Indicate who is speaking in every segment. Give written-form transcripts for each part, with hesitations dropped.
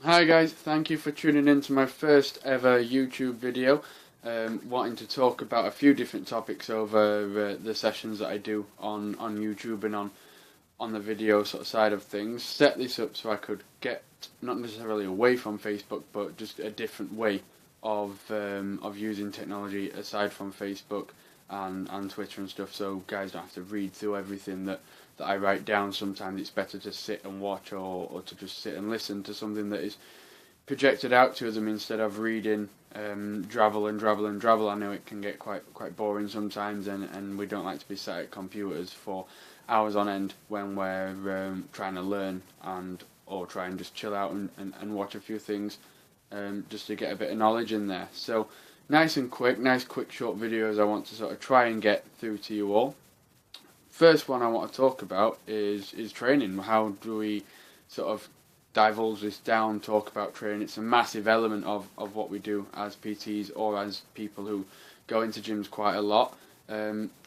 Speaker 1: Hi guys, thank you for tuning in to my first ever YouTube video. Wanting to talk about a few different topics over the sessions that I do on YouTube and on the video sort of side of things. Set this up so I could get not necessarily away from Facebook, but just a different way of using technology aside from Facebook and Twitter and stuff. So guys don't have to read through everything that I write down. Sometimes it's better to sit and watch or to just sit and listen to something that is projected out to them instead of reading drabble and drabble and drabble. I know it can get quite boring sometimes, and we don't like to be sat at computers for hours on end when we're trying to learn or try and just chill out and watch a few things just to get a bit of knowledge in there. So nice quick short videos I want to sort of try and get through to you all. First one I want to talk about is training. How do we sort of divulge this down, talk about training? It's a massive element of what we do as PTs or as people who go into gyms quite a lot.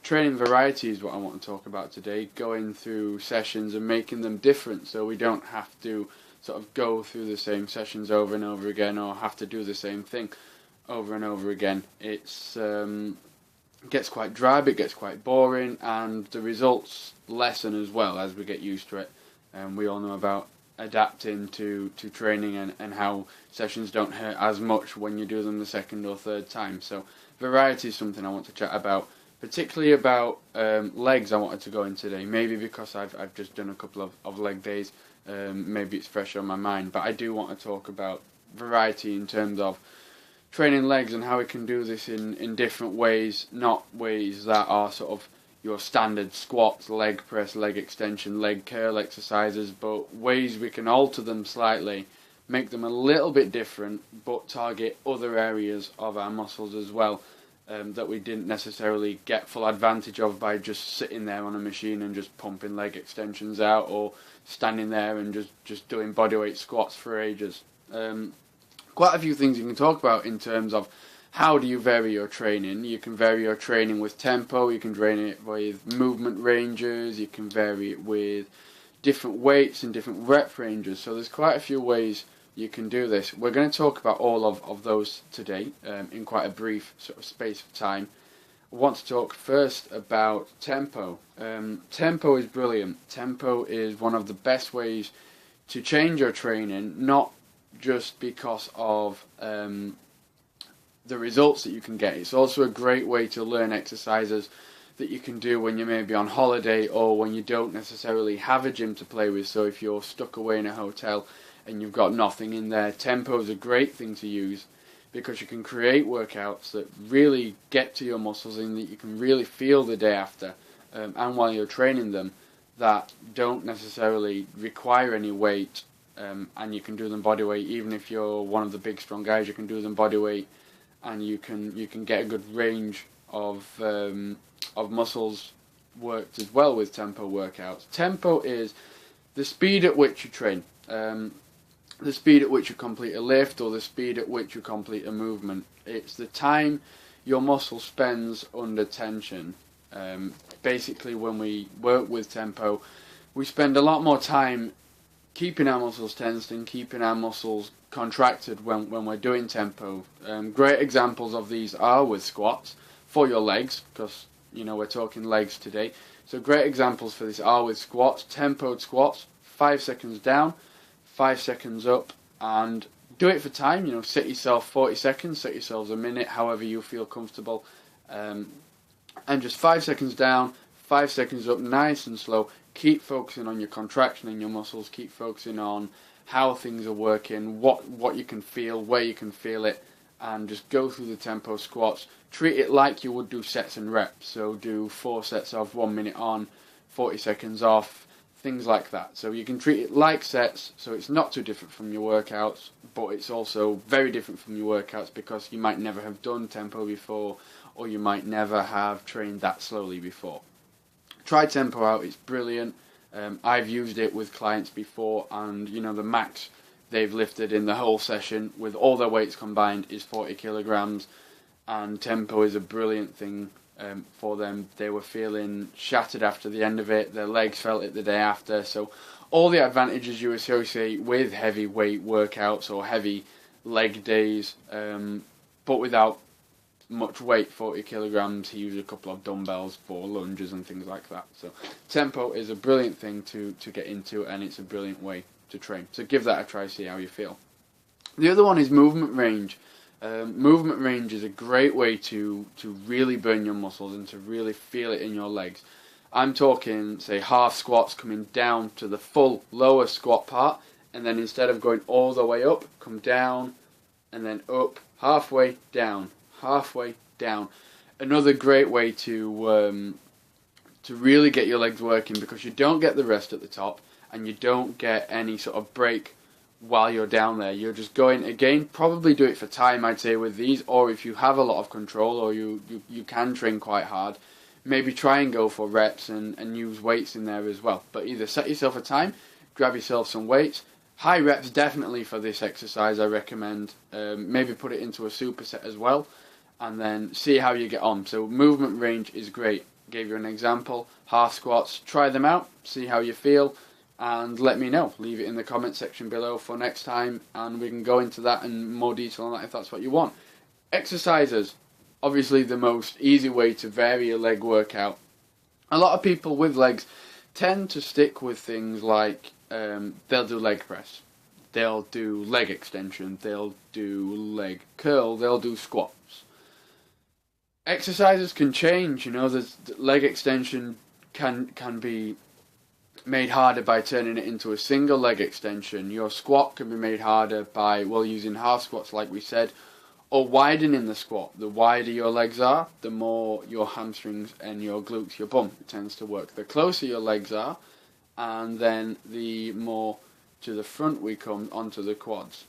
Speaker 1: Training variety is what I want to talk about today, going through sessions and making them different so we don't have to sort of go through the same sessions over and over again or have to do the same thing over and over again. It gets quite drab, it gets quite boring, and the results lessen as well as we get used to it. We all know about adapting to training and how sessions don't hurt as much when you do them the second or third time. So variety is something I want to chat about, particularly about legs. I wanted to go in today, maybe because I've just done a couple of leg days. Maybe it's fresh on my mind, but I do want to talk about variety in terms of training legs and how we can do this in different ways, not ways that are sort of your standard squats, leg press, leg extension, leg curl exercises, but ways we can alter them slightly, make them a little bit different, but target other areas of our muscles as well that we didn't necessarily get full advantage of by just sitting there on a machine and just pumping leg extensions out, or standing there and just doing bodyweight squats for ages. Quite a few things you can talk about in terms of how do you vary your training. You can vary your training with tempo, you can vary it with movement ranges, you can vary it with different weights and different rep ranges. So there's quite a few ways you can do this. We're going to talk about all of those today in quite a brief sort of space of time. I want to talk first about tempo. Tempo is brilliant. Tempo is one of the best ways to change your training, not just because of the results that you can get. It's also a great way to learn exercises that you can do when you may be on holiday or when you don't necessarily have a gym to play with. So if you're stuck away in a hotel and you've got nothing in there, tempo is a great thing to use because you can create workouts that really get to your muscles and that you can really feel the day after and while you're training them, that don't necessarily require any weight. And you can do them bodyweight. Even if you're one of the big strong guys, you can do them bodyweight, and you can get a good range of muscles worked as well with tempo workouts. Tempo is the speed at which you train, the speed at which you complete a lift, or the speed at which you complete a movement. It's the time your muscle spends under tension. Basically, when we work with tempo, we spend a lot more time keeping our muscles tensed and keeping our muscles contracted when we're doing tempo. Great examples of these are with squats for your legs, because we're talking legs today. So great examples for this are with squats, tempoed squats, 5 seconds down, 5 seconds up, and do it for time. Set yourself 40 seconds, set yourselves a minute, however you feel comfortable, and just 5 seconds down, 5 seconds up, nice and slow. Keep focusing on your contraction in your muscles. Keep focusing on how things are working, what you can feel, where you can feel it, and just go through the tempo squats. Treat it like you would do sets and reps. So do 4 sets of 1 minute on, 40 seconds off, things like that. So you can treat it like sets, so it's not too different from your workouts, but it's also very different from your workouts because you might never have done tempo before, or you might never have trained that slowly before. Try tempo out, it's brilliant. I've used it with clients before, and the max they've lifted in the whole session with all their weights combined is 40 kilograms, and tempo is a brilliant thing for them. They were feeling shattered after the end of it. Their legs felt it the day after. So all the advantages you associate with heavy weight workouts or heavy leg days, but without much weight, 40 kilograms. He used a couple of dumbbells for lunges and things like that. So tempo is a brilliant thing to get into, and it's a brilliant way to train. So give that a try, see how you feel. The other one is movement range. Movement range is a great way to really burn your muscles and to really feel it in your legs. I'm talking, say, half squats, coming down to the full lower squat part, and then instead of going all the way up, come down and then up, halfway down, halfway down. Another great way to really get your legs working, because you don't get the rest at the top and you don't get any sort of break while you're down there. You're just going, again, probably do it for time, I'd say, with these, or if you have a lot of control or you can train quite hard, maybe try and go for reps and use weights in there as well. But either set yourself a time, grab yourself some weights. High reps definitely for this exercise, I recommend. Maybe put it into a superset as well, and then see how you get on. So movement range is great. Gave you an example, half squats. Try them out, see how you feel, and let me know. Leave it in the comment section below for next time, and we can go into that in more detail on that if that's what you want. Exercises. Obviously the most easy way to vary a leg workout. A lot of people with legs tend to stick with things like they'll do leg press, they'll do leg extension, they'll do leg curl, they'll do squats. Exercises can change, the leg extension can be made harder by turning it into a single leg extension. Your squat can be made harder by, using half squats like we said, or widening the squat. The wider your legs are, the more your hamstrings and your glutes, your bum, tends to work. The closer your legs are, and then the more to the front we come onto the quads.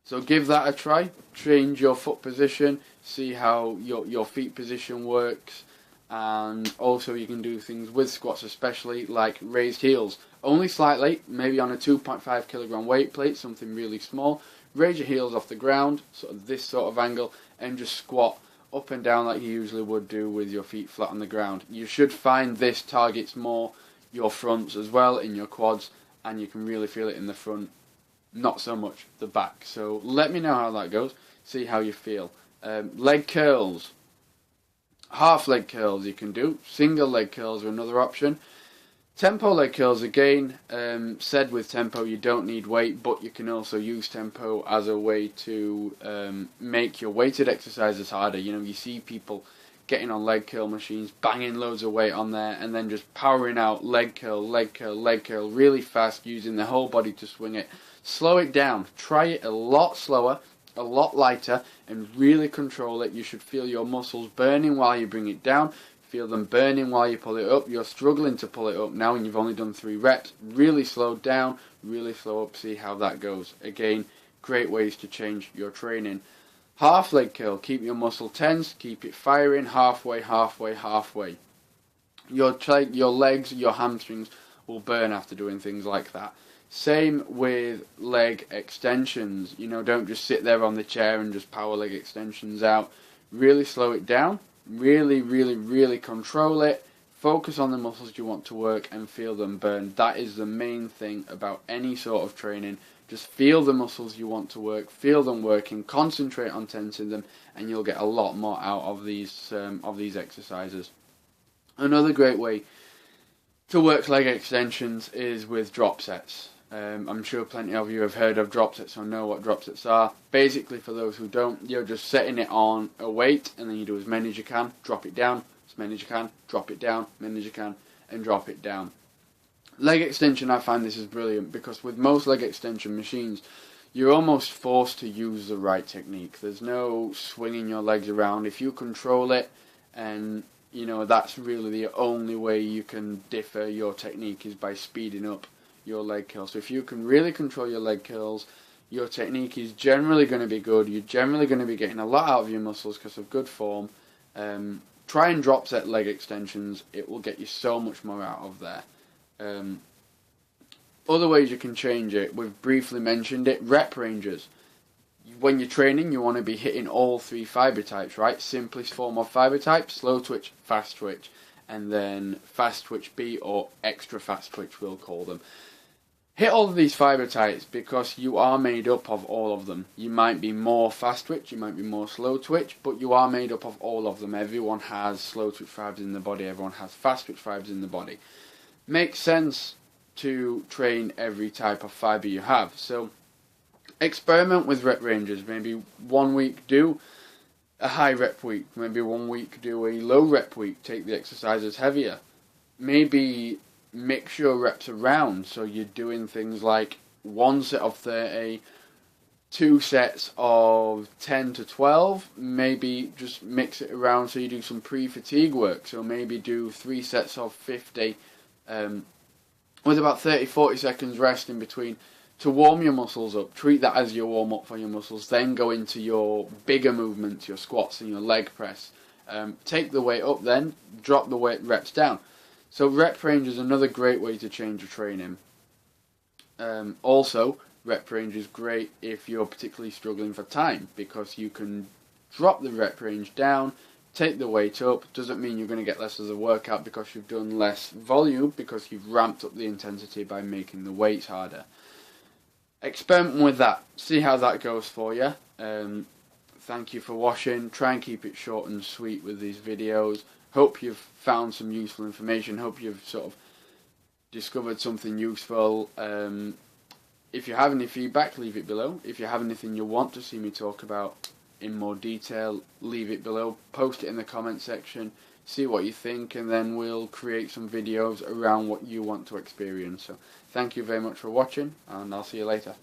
Speaker 1: So give that a try. Change your foot position, see how your feet position works, and also you can do things with squats, especially like raised heels. Only slightly, maybe on a 2.5 kilogram weight plate, something really small. Raise your heels off the ground, sort of this sort of angle, and just squat up and down like you usually would do with your feet flat on the ground. You should find this targets more your fronts as well, in your quads, and you can really feel it in the front, not so much the back. So let me know how that goes, see how you feel. Leg curls. Half leg curls you can do. Single leg curls are another option. Tempo leg curls, again, said with tempo you don't need weight, but you can also use tempo as a way to make your weighted exercises harder. You see people getting on leg curl machines, banging loads of weight on there, and then just powering out leg curl, leg curl, leg curl really fast, using the whole body to swing it. Slow it down. Try it a lot slower, a lot lighter, and really control it. You should feel your muscles burning while you bring it down. Feel them burning while you pull it up. You're struggling to pull it up now and you've only done 3 reps. Really slow down, really slow up, see how that goes. Again, great ways to change your training. Half leg curl, keep your muscle tense, keep it firing, halfway, halfway, halfway. Your legs, your hamstrings will burn after doing things like that. Same with leg extensions. Don't just sit there on the chair and just power leg extensions out. Really slow it down. Really, really, really control it. Focus on the muscles you want to work and feel them burn. That is the main thing about any sort of training. Just feel the muscles you want to work, feel them working, concentrate on tensing them, and you'll get a lot more out of these exercises. Another great way to work leg extensions is with drop sets. I'm sure plenty of you have heard of drop sets or know what drop sets are. Basically, for those who don't, you're just setting it on a weight, and then you do as many as you can, drop it down, as many as you can, drop it down, as many as you can, and drop it down. Leg extension, I find this is brilliant, because with most leg extension machines, you're almost forced to use the right technique. There's no swinging your legs around. If you control it, and that's really the only way you can differ your technique, is by speeding up your leg curls. So if you can really control your leg curls, your technique is generally going to be good. You're generally going to be getting a lot out of your muscles because of good form. Try and drop set leg extensions. It will get you so much more out of there. Other ways you can change it, we've briefly mentioned it, rep ranges. when you're training, you want to be hitting all 3 fibre types, right? Simplest form of fibre type, slow twitch, fast twitch, and then fast twitch B, or extra fast twitch we'll call them. Hit all of these fibre types because you are made up of all of them. You might be more fast twitch, you might be more slow twitch, but you are made up of all of them. Everyone has slow twitch fibres in the body, everyone has fast twitch fibres in the body. Makes sense to train every type of fibre you have. So experiment with rep ranges. Maybe 1 week do a high rep week, maybe 1 week do a low rep week, take the exercises heavier. Maybe mix your reps around, so you're doing things like 1 set of 30, 2 sets of 10 to 12, maybe just mix it around so you do some pre-fatigue work, so maybe do 3 sets of 50 with about 30-40 seconds rest in between to warm your muscles up. Treat that as your warm up for your muscles, then go into your bigger movements, your squats and your leg press. Take the weight up, then drop the weight reps down. So rep range is another great way to change your training. Also, rep range is great if you're particularly struggling for time, because you can drop the rep range down, take the weight up. Doesn't mean you're going to get less as a workout because you've done less volume, because you've ramped up the intensity by making the weights harder. Experiment with that. See how that goes for you. Thank you for watching. Try and keep it short and sweet with these videos. Hope you've found some useful information. Hope you've sort of discovered something useful. If you have any feedback, leave it below. If you have anything you want to see me talk about in more detail, leave it below. Post it in the comment section. See what you think, and then we'll create some videos around what you want to experience. So thank you very much for watching, and I'll see you later.